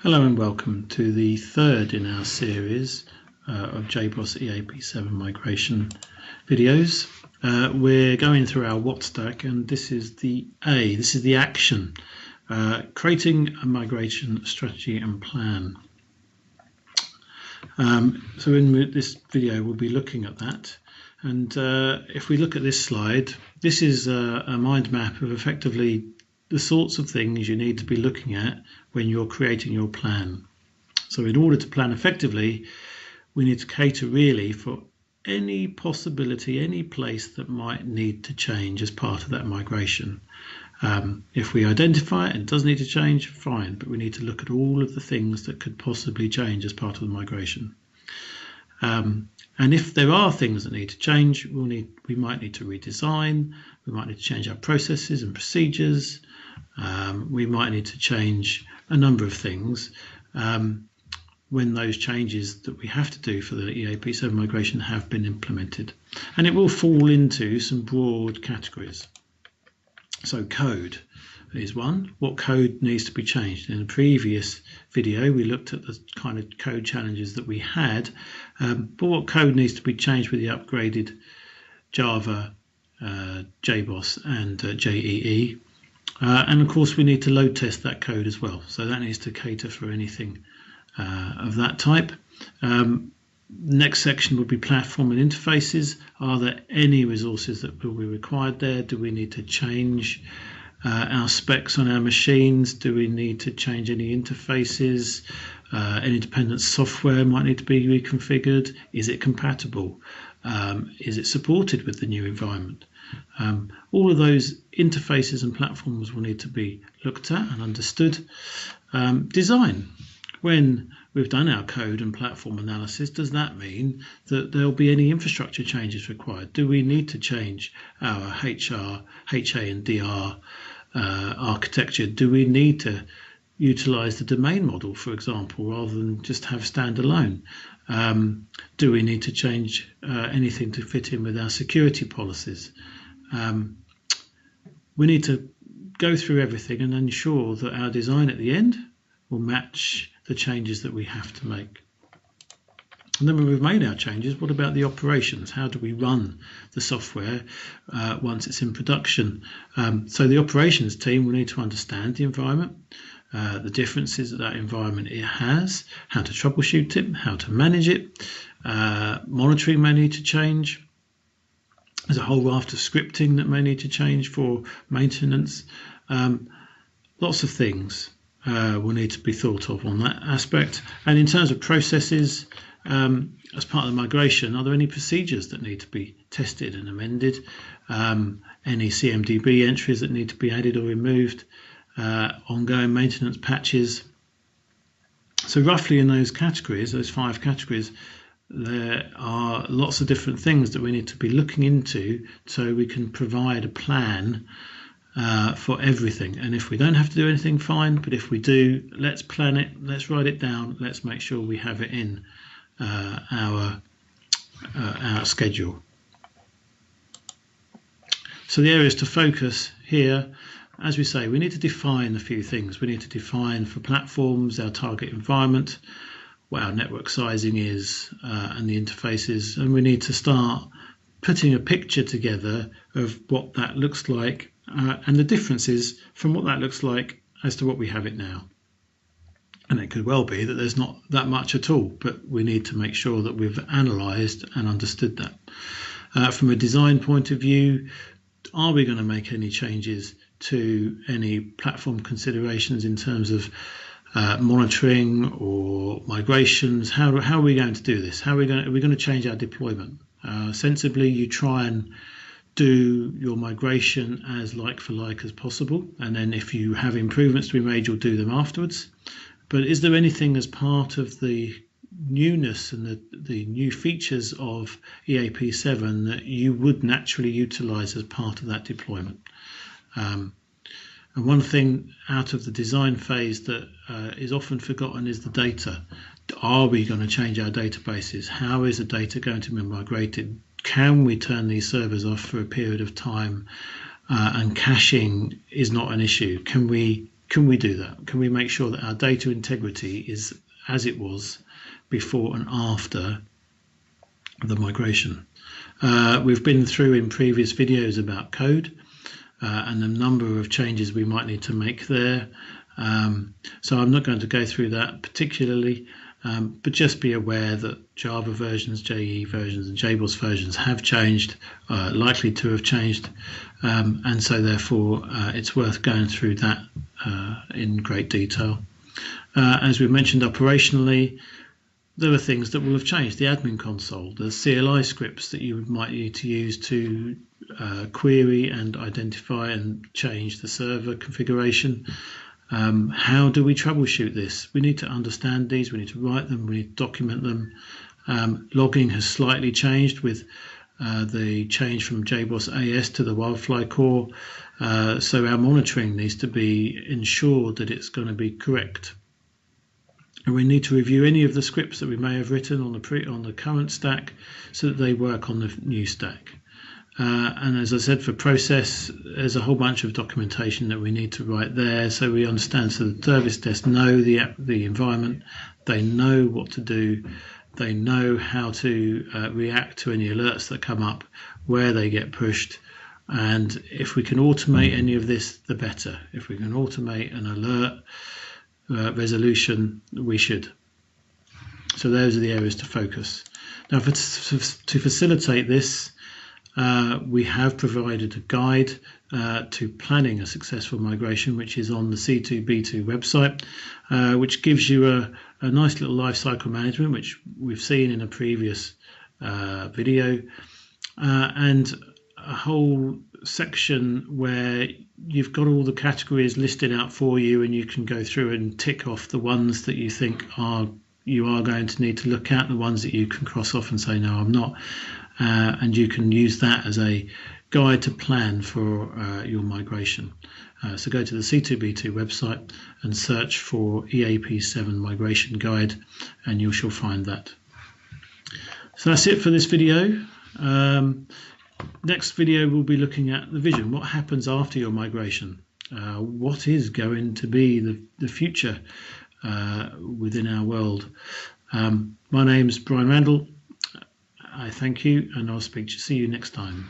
Hello and welcome to the third in our series of JBoss EAP 7 migration videos. We're going through our what stack, and this is the A, this is the action, creating a migration strategy and plan. So in this video we'll be looking at that, and if we look at this slide, this is a mind map of effectively the sorts of things you need to be looking at when you're creating your plan. So in order to plan effectively, we need to cater really for any possibility, any place that might need to change as part of that migration. If we identify it and it does need to change, fine, but we need to look at all of the things that could possibly change as part of the migration. And if there are things that need to change, we might need to redesign, we might need to change our processes and procedures, we might need to change a number of things when those changes that we have to do for the EAP 7 migration have been implemented. And it will fall into some broad categories. So code is one. What code needs to be changed? In the previous video we looked at the kind of code challenges that we had, but what code needs to be changed with the upgraded Java, JBoss and JEE. And of course we need to load test that code as well, so that needs to cater for anything of that type. Next section would be platform and interfaces. Are there any resources that will be required there? Do we need to change our specs on our machines? Do we need to change any interfaces? Any dependent software might need to be reconfigured. Is it compatible? Is it supported with the new environment? All of those interfaces and platforms will need to be looked at and understood. Design. When we've done our code and platform analysis, does that mean that there'll be any infrastructure changes required? Do we need to change our HA and DR architecture? Do we need to utilize the domain model, for example, rather than just have standalone? Do we need to change anything to fit in with our security policies? We need to go through everything and ensure that our design at the end will match the changes that we have to make. And then when we've made our changes, what about the operations? How do we run the software once it's in production? So the operations team will need to understand the environment, the differences that that environment it has, how to troubleshoot it, how to manage it. Monitoring may need to change. There's a whole raft of scripting that may need to change for maintenance. Lots of things will need to be thought of on that aspect. And in terms of processes, as part of the migration, are there any procedures that need to be tested and amended? Any CMDB entries that need to be added or removed? Ongoing maintenance patches. So roughly in those categories, those 5 categories, there are lots of different things that we need to be looking into so we can provide a plan for everything. And if we don't have to do anything, fine, but if we do, let's plan it, let's write it down, let's make sure we have it in our schedule. So the areas to focus here, as we say, we need to define a few things. We need to define for platforms our target environment, what our network sizing is, and the interfaces, and we need to start putting a picture together of what that looks like and the differences from what that looks like as to what we have it now. And it could well be that there's not that much at all, but we need to make sure that we've analysed and understood that. From a design point of view, are we going to make any changes to any platform considerations in terms of monitoring or migrations? How are we going to do this? Are we going to change our deployment? Sensibly, you try and do your migration as like for like as possible, and then if you have improvements to be made, you'll do them afterwards. But is there anything as part of the newness and the new features of EAP 7 that you would naturally utilize as part of that deployment? And one thing out of the design phase that is often forgotten is the data. Are we going to change our databases? How is the data going to be migrated? Can we turn these servers off for a period of time? And caching is not an issue. Can we can we do that? Can we make sure that our data integrity is as it was before and after the migration? We've been through in previous videos about code and the number of changes we might need to make there. So I'm not going to go through that particularly, but just be aware that Java versions, JE versions and JBoss versions have changed, likely to have changed, and so therefore it's worth going through that in great detail. As we mentioned, operationally, there are things that will have changed. The admin console, the CLI scripts that you might need to use to query and identify and change the server configuration. How do we troubleshoot this? We need to understand these, we need to write them, we need to document them. Logging has slightly changed with the change from JBoss AS to the Wildfly core, so our monitoring needs to be ensured that it's going to be correct. And we need to review any of the scripts that we may have written on the current stack so that they work on the new stack. And as I said, for process, there's a whole bunch of documentation that we need to write there so we understand. So the service desks know the environment, they know what to do, they know how to react to any alerts that come up, where they get pushed. And if we can automate any of this, the better. If we can automate an alert resolution, we should. So those are the areas to focus. Now, to facilitate this, we have provided a guide to planning a successful migration, which is on the CTBT website, which gives you a nice little lifecycle management, which we've seen in a previous video, and a whole section where you've got all the categories listed out for you, and you can go through and tick off the ones that you think you are going to need to look at, the ones that you can cross off and say, no, I'm not. And you can use that as a guide to plan for your migration. So go to the CTBT website and search for EAP7 migration guide, and you shall find that. So that's it for this video. Next video we'll be looking at the vision. What happens after your migration? What is going to be the future within our world? My name's Brian Randell. I thank you, and I'll see you next time.